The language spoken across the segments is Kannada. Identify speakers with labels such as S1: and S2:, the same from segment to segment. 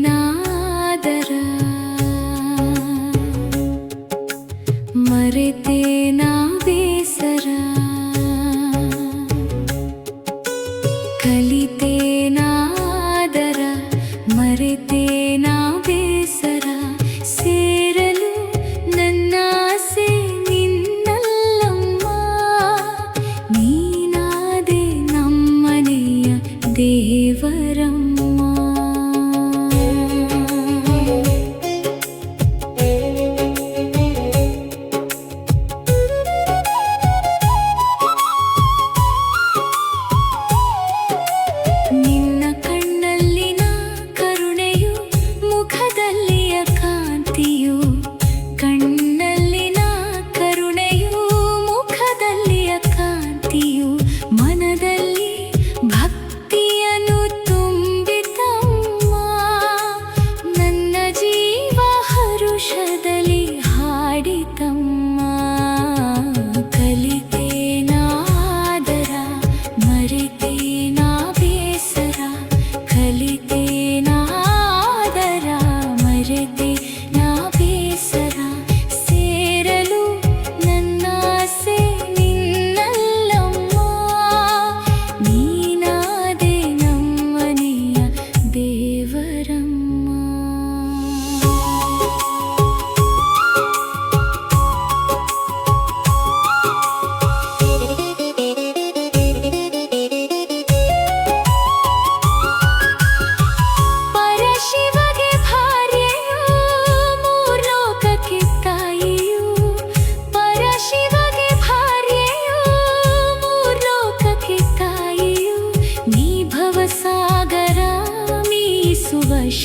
S1: ಕಲಿತೇನಾದರ ಮರೆತೇನಾ ಬೇಸರ ಕಲಿತೇನಾದರ ಮರೆತೇನಾ ಬೇಸರ ಸೇರಲು ನನ್ನಾಸೆ ನಿನ್ನಲ್ಲಮ್ಮ ನೀನಾದೆ ನಮ್ಮನೆಯ ದೇವರಮ್ಮ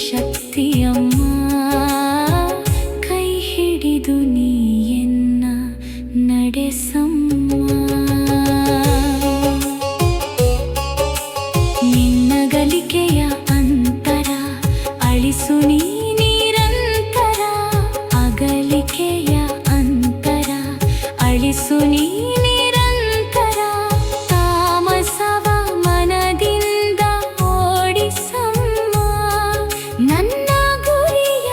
S1: ಶಕ್ತಿಯಮ್ಮ ಕೈ ಹಿಡಿದು ನೀಯನ್ನ ನಡೆಸಮ್ಮ ನಿನ್ನ ಗಲಿಕೆಯ ಅಂತರ ಅಳಿಸು ನೀ ನಿರಂತರ ಅಗಲಿಕೆಯ ಅಂತರ ಅಳಿಸು ನೀ ನಿರಂತರ ತಾಮಸವ ಮನದಿಂದ ಓಡಿಸಮ್ಮ ನನ್ನ ಗುರಿಯ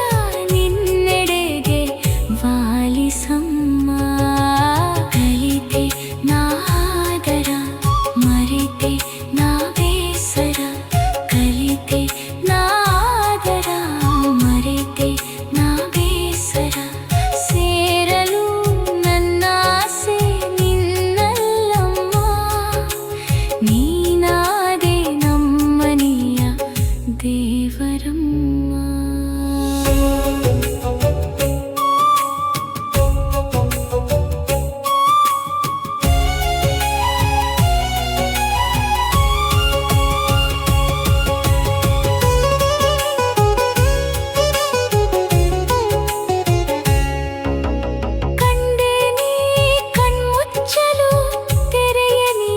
S1: ನಿನ್ನೆಡೆಗೆ ವಾಲಿಸಮ್ಮ ಕಲಿತೆ ನಾದರ ಮರೆತೆ ನಾ ಬೇಸರ ಕಲಿತೆ ನಾದರ ಮರೆತೆ ನಾ ಬೇಸರ ಸೇರಲು ನನ್ನಾಸೆ ನಿನ್ನಲ್ಲಮ್ಮ ನೀನಾದೆ ನಮ್ಮನೆಯ ದೇವರಮ್ಮ. ಕಂಡೆ ನೀ ಕಣ್ಮುಚ್ಚಲು ತೆರೆಯ ನೀ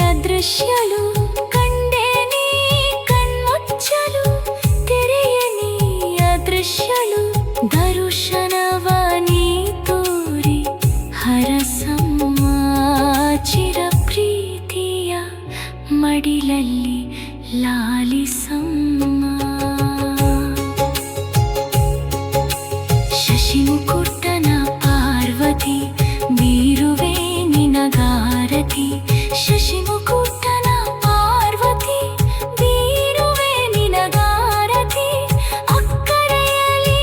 S1: ಅದೃಶ್ಯಲು ಕಂಡೆ ನೀ ಕಣ್ಮುಚ್ಚಲು ತೆರೆಯ ನೀ ಅದೃಶ್ಯಲು ದರುಶನವ ನೀ ತೋರಿ ಹರಸಮ್ಮ ಚಿರ ಪ್ರೀತಿಯ ಮಡಿಲಲ್ಲಿ ಲಾಲಿಸಮ್ಮ ಶಶಿಮುಕುಟ್ಟನ ಪಾರ್ವತಿ ಬೀರುವೆ ನಿನಗಾರತಿ ಶಶಿಮುಕುಟ್ಟನ ಪಾರ್ವತಿ ಬೀರುವೆ ನಿನಗಾರತಿ ಅಕ್ಕರೆಯಲಿ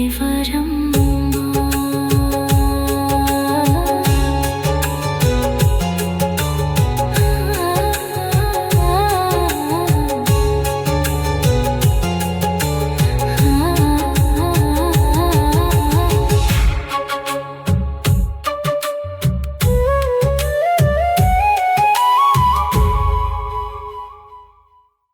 S1: ವರಂ